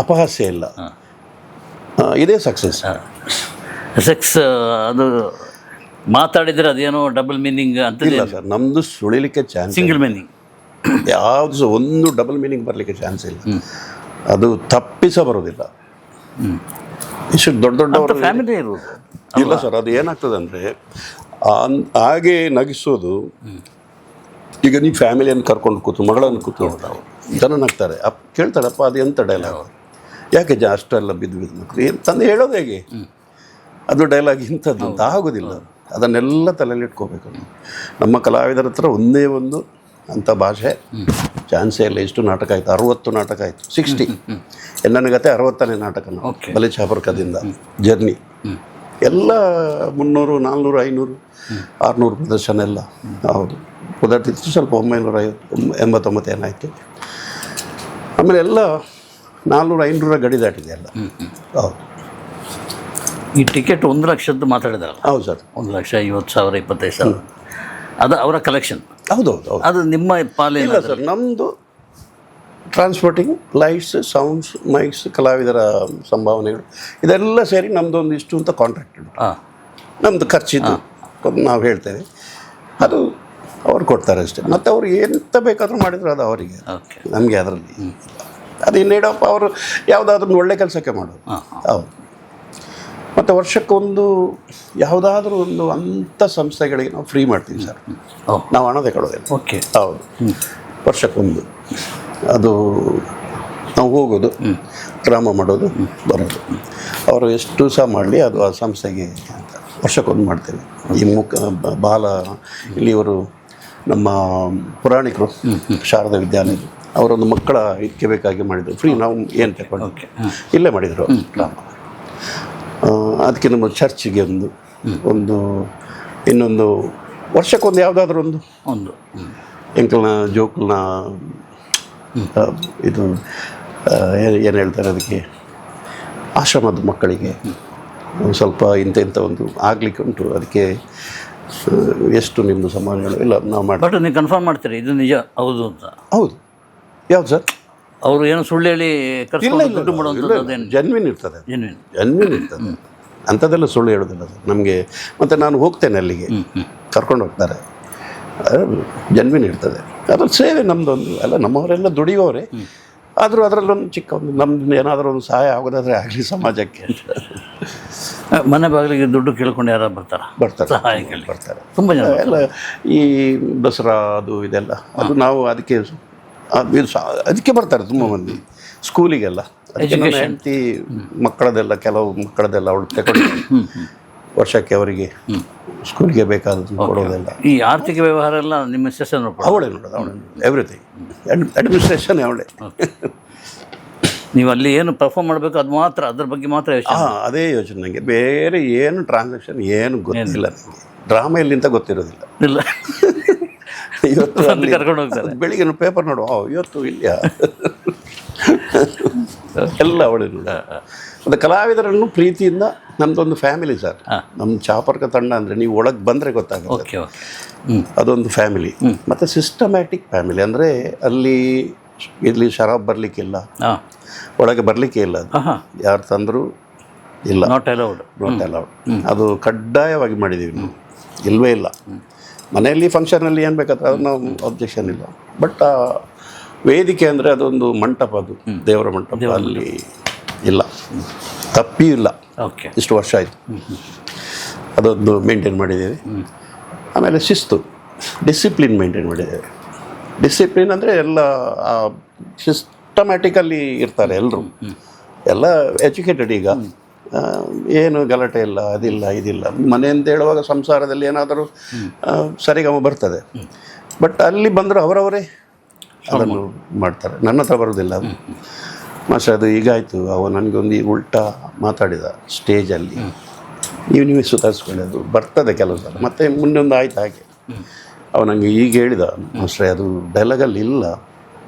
ಅಪಹಾಸ್ಯ ಇಲ್ಲ. ಇದೇ ಸಕ್ಸಸ್. ಅದು ಮಾತಾಡಿದರೆ ಅದೇನೋ ಡಬಲ್ ಮೀನಿಂಗ್ ಅಂತ ಇಲ್ಲ ಸರ್. ನಮ್ಮದು ಸುಳಿಲಿಕ್ಕೆ ಚಾನ್ಸ್, ಸಿಂಗಲ್ ಮೀನಿಂಗ್, ಯಾವುದು ಸಹ ಒಂದು ಡಬಲ್ ಮೀನಿಂಗ್ ಬರಲಿಕ್ಕೆ ಚಾನ್ಸ್ ಇಲ್ಲ. ಅದು ತಪ್ಪಿಸ ಬರೋದಿಲ್ಲ. ಇಷ್ಟು ದೊಡ್ಡ ದೊಡ್ಡವರು ಫ್ಯಾಮಿಲಿ ಇರೋದು ಇಲ್ಲ ಸರ್. ಅದು ಏನಾಗ್ತದೆ ಅಂದರೆ ಹಾಗೆ ನಗಿಸೋದು. ಈಗ ನೀವು ಫ್ಯಾಮಿಲಿಯನ್ನು ಕರ್ಕೊಂಡು ಕೂತು, ಮಗಳನ್ನು ಕೂತು ಜನ ನಗ್ತಾರೆ, ಕೇಳ್ತಾರೆ ಅಪ್ಪ ಅದು ಎಂಥ ಡೈಲಾಗ್, ಯಾಕೆ ಅಷ್ಟೆಲ್ಲ ಬಿದ್ದು ಮಕ್ಕಳು ಏನು ತಂದೆ ಹೇಳೋದು ಹೇಗೆ, ಅದು ಡೈಲಾಗ್ ಇಂಥದ್ದು ಅಂತ ಆಗೋದಿಲ್ಲ. ಅದನ್ನೆಲ್ಲ ತಲೆಯಲ್ಲಿ ಇಟ್ಕೋಬೇಕು. ನಮ್ಮ ಕಲಾವಿದರ ಹತ್ರ ಒಂದೇ ಒಂದು ಅಂಥ ಭಾಷೆ ಚಾನ್ಸೇ ಇಲ್ಲ. ಎಷ್ಟು ನಾಟಕ ಆಯಿತು, 60 ನಾಟಕ ಆಯಿತು, 60 ಎನ್ನನಗತೆ 60ನೇ ನಾಟಕ ಬಲೆ ಚಾಪರ್ಕದಿಂದ ಜರ್ನಿ ಎಲ್ಲ 300, 400, 500, 600 ಪ್ರದರ್ಶನ ಎಲ್ಲ. ಹೌದು, ಪದಾರ್ಥ ಸ್ವಲ್ಪ 989 ಏನಾಯಿತು. ಆಮೇಲೆ ಎಲ್ಲ 400, 500 ಗಡಿ ದಾಟಿದೆ ಎಲ್ಲ. ಹೌದು. ಈ ಟಿಕೆಟ್ 1 ಲಕ್ಷದ್ದು ಮಾತಾಡಿದಾರಲ್ಲ? ಹೌದು ಸರ್. 1,50,000, 25,000 ಅದು ಅವರ ಕಲೆಕ್ಷನ್. ಹೌದೌದು. ಅದು ನಿಮ್ಮ ಪಾಲಿಲ್ಲ ಸರ್. ನಮ್ಮದು ಟ್ರಾನ್ಸ್ಪೋರ್ಟಿಂಗ್, ಲೈಟ್ಸ್, ಸೌಂಡ್ಸ್, ಮೈಕ್ಸ್, ಕಲಾವಿದರ ಸಂಭಾವನೆಗಳು ಇದೆಲ್ಲ ಸೇರಿ ನಮ್ಮದು ಒಂದು ಇಷ್ಟು ಅಂತ ಕಾಂಟ್ರಾಕ್ಟ್ ಉಂಟು. ನಮ್ಮದು ಖರ್ಚಿದ್ದು ನಾವು ಹೇಳ್ತೇವೆ, ಅದು ಅವ್ರು ಕೊಡ್ತಾರೆ ಅಷ್ಟೇ. ಮತ್ತು ಅವ್ರು ಎಂತ ಬೇಕಾದರೂ ಮಾಡಿದ್ರು ಅದು ಅವರಿಗೆ, ಓಕೆ. ನಮಗೆ ಅದರಲ್ಲಿ ಅದು ಇನ್ನೇಡಪ್ಪ ಅವರು ಯಾವುದಾದ್ರೂ ಒಳ್ಳೆ ಕೆಲಸಕ್ಕೆ ಮಾಡೋದು. ಹೌದು. ಮತ್ತು ವರ್ಷಕ್ಕೊಂದು ಯಾವುದಾದ್ರೂ ಒಂದು ಅಂಥ ಸಂಸ್ಥೆಗಳಿಗೆ ನಾವು ಫ್ರೀ ಮಾಡ್ತೀವಿ ಸರ್. ನಾವು ಹಣ ತಗೊಳ್ಳೋದಿಲ್ಲ. ಓಕೆ. ಹೌದು, ವರ್ಷಕ್ಕೊಂದು ಅದು ನಾವು ಹೋಗೋದು, ಡ್ರಾಮಾ ಮಾಡೋದು, ಬರೋದು. ಅವರು ಎಷ್ಟು ಸಹ ಮಾಡಲಿ ಅದು ಆ ಸಂಸ್ಥೆಗೆ ಅಂತ ವರ್ಷಕ್ಕೊಂದು ಮಾಡ್ತೇವೆ. ಈ ಬಾಲ ಇಲ್ಲಿಯವರು ನಮ್ಮ ಪುರಾಣಿಕರು ಶಾರದಾ ವಿದ್ಯಾಲಯ ಅವರೊಂದು ಮಕ್ಕಳ ಇದಕ್ಕೆ ಬೇಕಾಗಿ ಮಾಡಿದರು ಫ್ರೀ. ನಾವು ಏನು ತಗೊಂಡು ಇಲ್ಲೇ ಮಾಡಿದರು ಡ್ರಾಮಾ. ಅದಕ್ಕೆ ನಮ್ಮ ಚರ್ಚಿಗೆ ಒಂದು ಇನ್ನೊಂದು ವರ್ಷಕ್ಕೊಂದು ಯಾವುದಾದ್ರೂ ಒಂದು ಎಂಕಲ್ನ ಜೋಕಲ್ನ ಇದು ಏನು ಹೇಳ್ತಾರೆ ಅದಕ್ಕೆ, ಆಶ್ರಮದ ಮಕ್ಕಳಿಗೆ ಒಂದು ಸ್ವಲ್ಪ ಇಂಥ ಒಂದು ಆಗಲಿಕ್ಕೆ ಉಂಟು. ಅದಕ್ಕೆ ಎಷ್ಟು ನಿಮ್ಮದು ಸಮಾಜಗಳು ಇಲ್ಲ ನಾವು ಮಾಡಿ. ಬಟ್ ನೀವು ಕನ್ಫರ್ಮ್ ಮಾಡ್ತೀರಿ ಇದು ನಿಜ ಹೌದು ಅಂತ? ಹೌದು. ಯಾವ್ದು ಸರ್? ಅವರು ಏನು ಸುಳ್ಳು ಹೇಳಿ ದುಡ್ಡು ಮಾಡುವಂಥದ್ದು ಜೆನ್ವಿನ್ ಇರ್ತದೆ, ಜೆನ್ವಿನ್ ಜೆನ್ವಿನ್ ಇರ್ತದೆ. ಅಂಥದ್ದೆಲ್ಲ ಸುಳ್ಳು ಹೇಳೋದಿಲ್ಲ ಸರ್ ನಮಗೆ. ಮತ್ತು ನಾನು ಹೋಗ್ತೇನೆ ಅಲ್ಲಿಗೆ, ಕರ್ಕೊಂಡು ಹೋಗ್ತಾರೆ, ಜೆನ್ವಿನ್ ಇರ್ತದೆ. ಅದ್ರಲ್ಲಿ ಸೇವೆ ನಮ್ಮದೊಂದು ಎಲ್ಲ, ನಮ್ಮವರೆಲ್ಲ ದುಡಿಯೋರೆ. ಆದರೂ ಅದರಲ್ಲೊಂದು ಚಿಕ್ಕ ಒಂದು ನಮ್ದು ಏನಾದರೂ ಒಂದು ಸಹಾಯ ಆಗೋದಾದರೆ ಆಗಲಿ ಸಮಾಜಕ್ಕೆ. ಮನೆ ಬಾಗಿಲಿಗೆ ದುಡ್ಡು ಕೇಳ್ಕೊಂಡು ಯಾರು ಬರ್ತಾರೆ ಸಹಾಯ ಕೇಳಿ ಬರ್ತಾರೆ ತುಂಬ ಜನ ಎಲ್ಲ. ಈ ದಸರಾ ಅದು ಇದೆಲ್ಲ ಅದು ನಾವು ಅದಕ್ಕೆ ಅದಕ್ಕೆ ಬರ್ತಾರೆ ತುಂಬ ಮಂದಿ ಸ್ಕೂಲಿಗೆಲ್ಲ. ಹೆಂಡತಿ ಮಕ್ಕಳದೆಲ್ಲ ಕೆಲವು ಮಕ್ಕಳದೆಲ್ಲ ಅವಳು ತಗೊಂಡು ವರ್ಷಕ್ಕೆ ಅವರಿಗೆ ಸ್ಕೂಲಿಗೆ ಬೇಕಾದದ್ದು ಕೊಡೋದೆಲ್ಲ. ಈ ಆರ್ಥಿಕ ವ್ಯವಹಾರ ಎಲ್ಲ ನಿಮ್ಮ ಸೆಷನ್ ಅವಳೇ ನೋಡೋದು, ಅವಳೇ ಎವ್ರಿಥಿಂಗ್, ಅಡ್ಮಿನಿಸ್ಟ್ರೇಷನ್ ಅವಳೇ. ನೀವು ಅಲ್ಲಿ ಏನು ಪರ್ಫಾರ್ಮ್ ಮಾಡಬೇಕು ಅದು ಮಾತ್ರ, ಅದ್ರ ಬಗ್ಗೆ ಮಾತ್ರ ಯೋಚನೆ. ಅದೇ ಯೋಚನೆ ನನಗೆ. ಬೇರೆ ಏನು ಟ್ರಾನ್ಸಾಕ್ಷನ್ ಏನು ಗೊತ್ತಿಲ್ಲ ನನಗೆ. ಡ್ರಾಮಾ ಎಲ್ಲಿಂತ ಗೊತ್ತಿರೋದಿಲ್ಲ. ಇಲ್ಲ ಇವತ್ತು ಕರ್ಕೊಂಡು ಹೋಗ್ತಾರೆ. ಬೆಳಿಗ್ಗೆ ಪೇಪರ್ ನೋಡುವ, ಇವತ್ತು ಇಲ್ಲ ಎಲ್ಲ ಅವಳೇ ನೋಡ. ಮತ್ತು ಕಲಾವಿದರನ್ನು ಪ್ರೀತಿಯಿಂದ ನಮ್ಮದೊಂದು ಫ್ಯಾಮಿಲಿ ಸರ್. ನಮ್ಮ ಚಾಪರ್ಕ ತಂಡ ಅಂದರೆ ನೀವು ಒಳಗೆ ಬಂದರೆ ಗೊತ್ತಾಗುತ್ತೆ, ಅದೊಂದು ಫ್ಯಾಮಿಲಿ. ಮತ್ತು ಸಿಸ್ಟಮ್ಯಾಟಿಕ್ ಫ್ಯಾಮಿಲಿ. ಅಂದರೆ ಇಲ್ಲಿ ಶರಾಬ್ ಬರಲಿಕ್ಕಿಲ್ಲ, ಒಳಗೆ ಬರಲಿಕ್ಕೆ ಇಲ್ಲ. ಅದು ಯಾರು ತಂದರೂ ಇಲ್ಲ, ನಾಟ್ ಅಲೌಡ್. ಅದು ಕಡ್ಡಾಯವಾಗಿ ಮಾಡಿದ್ದೀವಿ ನಾವು. ಇಲ್ಲವೇ ಇಲ್ಲ. ಮನೆಯಲ್ಲಿ ಫಂಕ್ಷನಲ್ಲಿ ಏನು ಬೇಕಾದ್ರೆ ಅದು ನಾವು ಅಬ್ಜೆಕ್ಷನ್ ಇಲ್ಲ. ಬಟ್ ಆ ವೇದಿಕೆ ಅಂದರೆ ಅದೊಂದು ಮಂಟಪ, ಅದು ದೇವರ ಮಂಟಪ, ಅಲ್ಲಿ ಇಲ್ಲ, ತಪ್ಪಿ ಇಲ್ಲ. ಓಕೆ. ಇಷ್ಟು ವರ್ಷ ಆಯಿತು ಅದೊಂದು ಮೇಂಟೈನ್ ಮಾಡಿದ್ದೇವೆ. ಆಮೇಲೆ ಶಿಸ್ತು, ಡಿಸಿಪ್ಲಿನ್ ಮೇಂಟೈನ್ ಮಾಡಿದ್ದೇವೆ. ಡಿಸಿಪ್ಲಿನ್ ಅಂದರೆ ಎಲ್ಲ ಸಿಸ್ಟಮ್ಯಾಟಿಕಲ್ಲಿ ಇರ್ತಾರೆ ಎಲ್ಲರೂ, ಎಲ್ಲ ಎಜುಕೇಟೆಡ್. ಈಗ ಏನು ಗಲಾಟೆ ಇಲ್ಲ, ಅದಿಲ್ಲ ಇದಿಲ್ಲ. ಮನೆ ಅಂತ ಹೇಳುವಾಗ ಸಂಸಾರದಲ್ಲಿ ಏನಾದರೂ ಸರಿಗಮ ಬರ್ತದೆ. ಬಟ್ ಅಲ್ಲಿ ಬಂದರೂ ಅವರವರೇ ಅದನ್ನು ಮಾಡ್ತಾರೆ. ನನ್ನ ಹತ್ರ ಬರೋದಿಲ್ಲ ಅದು. ಮಾಸ್ಟರ್ ಅದು ಈಗಾಯಿತು, ಅವ ನನಗೊಂದು ಉಲ್ಟಾ ಮಾತಾಡಿದ ಸ್ಟೇಜಲ್ಲಿ, ನೀವು ಸುಧಾರಿಸ್ಕೊಳ್ಳಿ, ಅದು ಬರ್ತದೆ ಕೆಲವು ಸಲ. ಮತ್ತು ಮುಂದೊಂದು ಆಯ್ತು ಹಾಗೆ. ಅವ ನನಗೆ ಈಗ ಹೇಳಿದ, ಮಾಸ್ಟ್ರೇ ಅದು ಡೈಲಾಗಲ್ಲಿ ಇಲ್ಲ,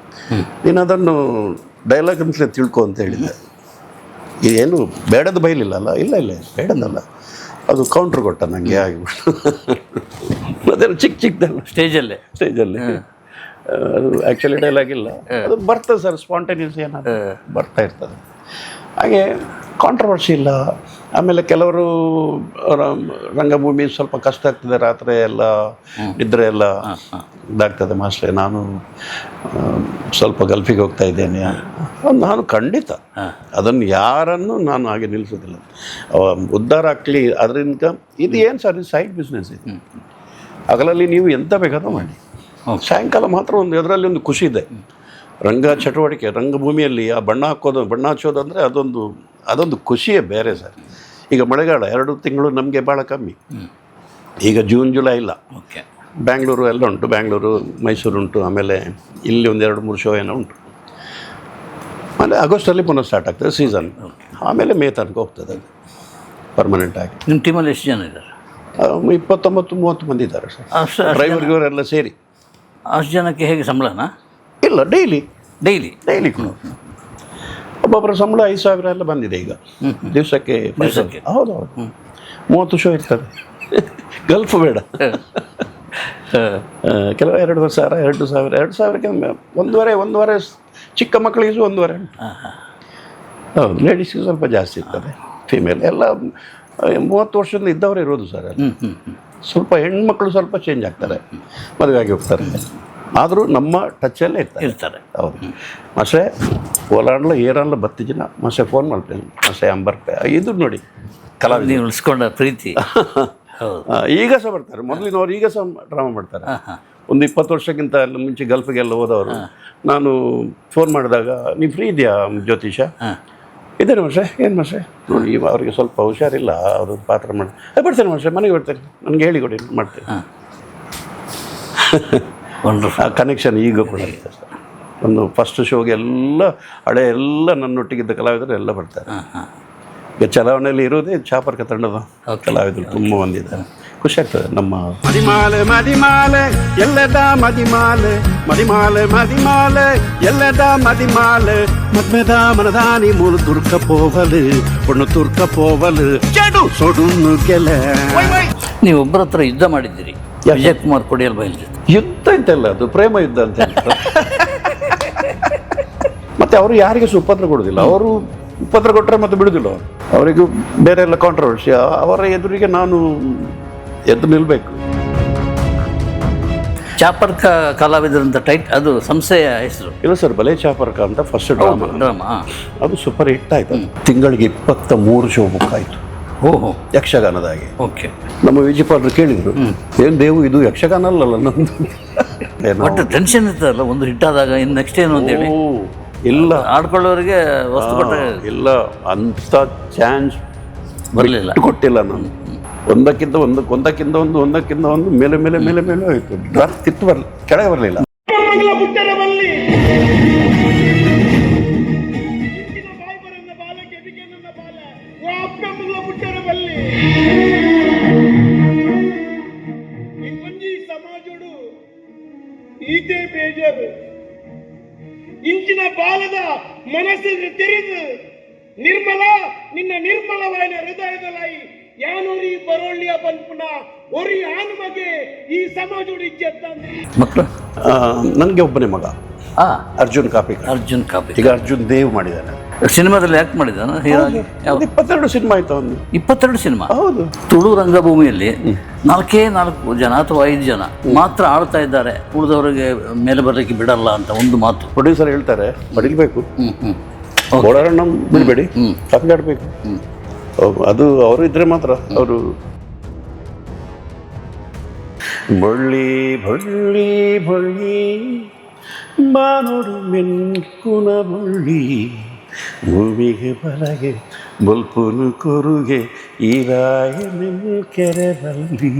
ನೀನು ಅದನ್ನು ಡೈಲಾಗ್ ಅಂತಲೇ ತಿಳ್ಕೊ ಅಂತ ಹೇಳಿದ್ದೆ. ಏನು ಬೇಡದು ಬೈಲಿಲ್ಲಲ್ಲ? ಇಲ್ಲ ಬೇಡದಲ್ಲ, ಅದು ಕೌಂಟ್ರ್ ಕೊಟ್ಟ ನನಗೆ ಆಗಿಬಿಟ್ಟು. ಅದೆಲ್ಲ ಚಿಕ್ಕದಲ್ಲ ಸ್ಟೇಜಲ್ಲಿ ಅದು ಆ್ಯಕ್ಚುಲಿ ಡೈಲಾಗ್ ಇಲ್ಲ, ಅದು ಬರ್ತದೆ ಸರ್, ಸ್ಪಾಂಟೇನಿಯಸ್ ಏನಾದ್ರು ಬರ್ತಾ ಇರ್ತದೆ. ಹಾಗೆ ಕಾಂಟ್ರವರ್ಸಿ ಇಲ್ಲ. ಆಮೇಲೆ ಕೆಲವರು ರಂಗಭೂಮಿ ಸ್ವಲ್ಪ ಕಷ್ಟ ಆಗ್ತದೆ, ರಾತ್ರಿ ಎಲ್ಲ ನಿದ್ರೆ ಎಲ್ಲ ಇದಾಗ್ತದೆ. ಮಾಸ್ಟ್ರೇ ನಾನು ಸ್ವಲ್ಪ ಗಲ್ಫಿಗೆ ಹೋಗ್ತಾ ಇದ್ದೇನೆ. ನಾನು ಖಂಡಿತ ಅದನ್ನು ಯಾರನ್ನು ನಾನು ಹಾಗೆ ನಿಲ್ಲಿಸೋದಿಲ್ಲ. ಉದ್ಧಾರ ಆಗ್ಲಿ ಅದರಿಂದ. ಇದು ಏನು ಸರ್, ಇದು ಸೈಡ್ ಬಿಸ್ನೆಸ್. ಇದು ಹಗಲಲ್ಲಿ ನೀವು ಎಂತ ಬೇಕಾದ್ರೂ ಮಾಡಿ, ಸಾಯಂಕಾಲ ಮಾತ್ರ ಅದರಲ್ಲಿ ಒಂದು ಖುಷಿ ಇದೆ. ರಂಗ ಚಟುವಟಿಕೆ, ರಂಗಭೂಮಿಯಲ್ಲಿ ಆ ಬಣ್ಣ ಹಚ್ಚೋದು ಅಂದರೆ ಅದೊಂದು ಖುಷಿಯೇ ಬೇರೆ ಸರ್. ಈಗ ಮಳೆಗಾಲ 2 ತಿಂಗಳು ನಮಗೆ ಭಾಳ ಕಮ್ಮಿ. ಈಗ ಜೂನ್ ಜುಲೈ ಇಲ್ಲ. ಬ್ಯಾಂಗ್ಳೂರು ಎಲ್ಲ ಉಂಟು, ಬ್ಯಾಂಗ್ಳೂರು ಮೈಸೂರು ಉಂಟು, ಆಮೇಲೆ ಇಲ್ಲಿ ಒಂದು 2-3 ಶೋ ಏನೋ ಉಂಟು. ಆಮೇಲೆ ಆಗಸ್ಟಲ್ಲಿ ಪುನಃ ಸ್ಟಾರ್ಟ್ ಆಗ್ತದೆ ಸೀಸನ್. ಆಮೇಲೆ ಮೇ ತನಕ ಹೋಗ್ತದೆ ಅದು ಪರ್ಮನೆಂಟ್ ಆಗಿ. ನಿಮ್ಮ ಟೀಮಲ್ಲಿ ಎಷ್ಟು ಜನ ಇದ್ದಾರೆ? 29-30 ಮಂದಿ ಇದ್ದಾರೆ ಸರ್, ಡ್ರೈವರ್ಗಿವರೆಲ್ಲ ಸೇರಿ. ಅಷ್ಟು ಜನಕ್ಕೆ ಹೇಗೆ ಸಂಬಳನಾ? ಇಲ್ಲ, ಡೈಲಿ ಕೊಡು. ಒಬ್ಬೊಬ್ಬರ ಸಂಬಳ 5,000 ಎಲ್ಲ ಬಂದಿದೆ ಈಗ ದಿವಸಕ್ಕೆ. ಹೌದು 30 ಶೋ ಇರ್ತದೆ. ಗಲ್ಫ್ ಬೇಡ, ಕೆಲವು 2,000 ಒಂದೂವರೆ ಚಿಕ್ಕ ಮಕ್ಕಳಿಗೂ 1.5. ಹೌದು, ಲೇಡೀಸ್ಗೆ ಸ್ವಲ್ಪ ಜಾಸ್ತಿ ಇರ್ತದೆ. ಫೀಮೇಲ್ ಎಲ್ಲ 30 ವರ್ಷದಿಂದ ಇದ್ದವರೇ ಇರೋದು ಸರ್ ಅಲ್ಲಿ. ಸ್ವಲ್ಪ ಹೆಣ್ಮಕ್ಳು ಸ್ವಲ್ಪ ಚೇಂಜ್ ಆಗ್ತಾರೆ, ಮದುವೆ ಆಗಿ ಹೋಗ್ತಾರೆ, ಆದರೂ ನಮ್ಮ ಟಚಲ್ಲೇ ಇರ್ತಾರೆ. ಹೌದು ಮಸೆ ಓಲಾಡ್ಲ ಏರಲ್ಲ ಬತ್ತಿಜಿನ ಮಸೆ ಫೋನ್ ಮಾಡ್ತೇನೆ, ಮಸೆ ಅಂಬರ್ಪೆ ಇದು ನೋಡಿ ಕಲಾವಿದ ನೀವು ಉಳಿಸ್ಕೊಂಡ ಪ್ರೀತಿ. ಈಗ ಸಹ ಬರ್ತಾರೆ, ಮೊದಲಿನವ್ರು ಈಗ ಸಹ ಡ್ರಾಮಾ ಮಾಡ್ತಾರೆ. ಒಂದು 20 ವರ್ಷಕ್ಕಿಂತ ಮುಂಚೆ ಗಲ್ಫಿಗೆಲ್ಲ ಹೋದವರು ನಾನು ಫೋನ್ ಮಾಡಿದಾಗ ನೀವು ಫ್ರೀ ಇದೆಯಾ ಜ್ಯೋತಿಷ? ಇದ್ದೇನೆ ಮಸೆ, ಏನು ಮಸೆ ನೋಡಿ ಅವರಿಗೆ ಸ್ವಲ್ಪ ಹುಷಾರಿಲ್ಲ, ಅವರು ಪಾತ್ರ ಮಾಡಿ ಬರ್ತೇನೆ ಮಸೆ, ಮನೆಗೆ ಬರ್ತೇನೆ, ನನಗೆ ಹೇಳಿಕೊಡಿ ಮಾಡ್ತೇನೆ. ಆ ಕನೆಕ್ಷನ್ ಈಗ ಕೂಡ ಇದೆ ಸರ್. ಒಂದು ಫಸ್ಟ್ ಶೋಗೆ ಎಲ್ಲ ಹಳೆ ಎಲ್ಲ ನನ್ನೊಟ್ಟಿಗಿದ್ದ ಕಲಾವಿದರು ಎಲ್ಲ ಬರ್ತಾರೆ. ಈಗ ಚಲಾವಣೆಯಲ್ಲಿ ಇರೋದೇ ಚಾಪರ್ಕ ತಂಡದ ಕಲಾವಿದರು ತುಂಬ ಬಂದಿದ್ದಾರೆ. ಖುಷಿ ಆಗ್ತದೆ. ನಮ್ಮ ಮದಿಮಾಲೆ ಮದಿಮಾಲೆ ಎಲ್ಲದ ಮದಿಮಾಲೆ ಮದಿಮಾಲೆ ಮದಿಮಾಲೆ ಎಲ್ಲದ ಮದಿಮಾಲೆ ಮದ್ಮೆದ ಮನದಾನಿ ಮೂಲು ತುರ್ಕ ಪೋವಲು ಒಣ್ಣು ತುರ್ಕ ಪೋವಲು ಚೆಡು ಸೊಡುನ್ನು ಗೆಲ. ನೀವು ಒಬ್ಬರ ಹತ್ರ ಯುದ್ಧ ಮಾಡಿದ್ದೀರಿ, ವಿಜಯ್ ಕುಮಾರ್ ಕೊಡಿಯಲ್ ಬೈಲ್ ಜೊತೆ. ಯುದ್ಧ ಅಂತಲ್ಲ, ಅದು ಪ್ರೇಮ ಯುದ್ಧ ಅಂತ ಹೇಳ್ತಾರೆ. ಮತ್ತೆ ಅವರು ಯಾರಿಗೆ ಉಪದ್ರ ಕೊಡೋದಿಲ್ಲ, ಅವರು ಉಪದ್ರ ಕೊಟ್ಟರೆ ಮತ್ತೆ ಬಿಡುದಿಲ್ಲ. ಅವರಿಗೂ ಬೇರೆ ಎಲ್ಲ ಕಾಂಟ್ರವರ್ಸಿ, ಅವರ ಎದುರಿಗೆ ನಾನು ಎದ್ದು ನಿಲ್ಬೇಕು. ಚಾಪರ್ಕ ಕಲಾವಿದರಂತ ಅದು ಸಂಸ್ಥೆಯ ಹೆಸರು. ಇಲ್ಲ ಸರ್, ಬಲೆ ಚಾಪರ್ಕ ಅಂತ ಫಸ್ಟ್ ಡ್ರಾಮಾ, ಅದು ಸೂಪರ್ ಹಿಟ್ ಆಯ್ತು. ತಿಂಗಳಿಗೆ 23 ಶೋ ಬುಕ್ ಆಯಿತು. ಓಹೋ, ಯಕ್ಷಗಾನದಾಗಿ. ಓಕೆ. ನಮ್ಮ ವಿಜಯಪಾಲರು ಕೇಳಿದ್ರು, ಏನು ದೇವು ಇದು ಯಕ್ಷಗಾನ ಅಲ್ಲಲ್ಲ ನಮ್ದು. ಬಟ್ ಟೆನ್ಷನ್ ಇರ್ತದಲ್ಲ, ಒಂದು ಹಿಟ್ ಆದಾಗ ಇನ್ನು ನೆಕ್ಸ್ಟ್ ಏನು ಅಂತೇಳಿ. ಇಲ್ಲ ಆಡ್ಕೊಳ್ಳೋರಿಗೆ ವಸ್ತು ಕೊಟ್ಟ ಇಲ್ಲ, ಅಂಥ ಚಾನ್ಸ್ ಬರಲಿಲ್ಲ, ಕೊಟ್ಟಿಲ್ಲ ನಾನು. ಒಂದಕ್ಕಿಂತ ಒಂದು ಮೇಲೆ ಮೇಲೆ ಮೇಲೆ ಮೇಲೆ ಹೋಯ್ತು. ಡ್ರಾಫ್ಟ್ ಕಿತ್ತು ಕೆಳಗೆ ಬರಲಿಲ್ಲ. సమాజుడు ఈతే ಬೇಜಾರು ಇಂಚಿನ ಬಾಲದ ಮನಸ್ಸಿಗೆ ತೆರೆದು ನಿರ್ಮಲ ನಿನ್ನ ನಿರ್ಮಲವಾದ ಹೃದಯದಲ್ಲಿ ಯಾನೂರಿ ಬರೋಳ್ಳಿಯ ಬಂದ್ಪುನ ಒರಿ ಆನ್ಮಗೆ ಈ ಸಮಾಜುಡು ಇಜ್ಜೆತ್ತಂದ್ರೆ ಮಕ್ಕಳು. ನನಗೆ ಒಬ್ಬನೇ ಮಗ, ಅರ್ಜುನ್ ಕಾಪಿ. ಈಗ ಅರ್ಜುನ್ ದೇವ್ ಮಾಡಿದ್ದಾನೆ. ಸಿನಿಮಾದಲ್ಲಿ ಆಕ್ಟ್ ಮಾಡಿದ್ದಾನೆ. 22 ಸಿನಿಮಾ ಆಯ್ತು ಅವನು. 22 ಸಿನಿಮಾ. ಹೌದು. ತುಳು ರಂಗಭೂಮಿಯಲ್ಲಿ 4 ಜನ ಅಥವಾ 5 ಜನ ಮಾತ್ರ ಆಡ್ತಾ ಇದ್ದಾರೆ, ಉಳಿದವರಿಗೆ ಮೇಲೆ ಬರಲಿಕ್ಕೆ ಬಿಡಲ್ಲ ಅಂತ ಒಂದು ಮಾತು ಪ್ರೊಡ್ಯೂಸರ್ ಹೇಳ್ತಾರೆ. ಬಡಿಲ್ಬೇಕು, ಓಡಾಡೋಣ ಬಿಡಬೇಡಿ, ಕಾಪಿ ಆಡಬೇಕು. ಅದು ಅವರು ಇದ್ರೆ ಮಾತ್ರ ಅವರು. ಬಳ್ಳಿ ಬಳ್ಳಿ ಬಳ್ಳಿ ಬಾನೋಡು ಮೆನ್ಕುನ ಬಳ್ಳಿ ಭೂಮಿಗೆ ಬಲಗೆ ಬಲ್ಪುನು ಕೊರುಗೆ ಈ ರಾಯ ಕೆರೆ ಬಳ್ಳಿ.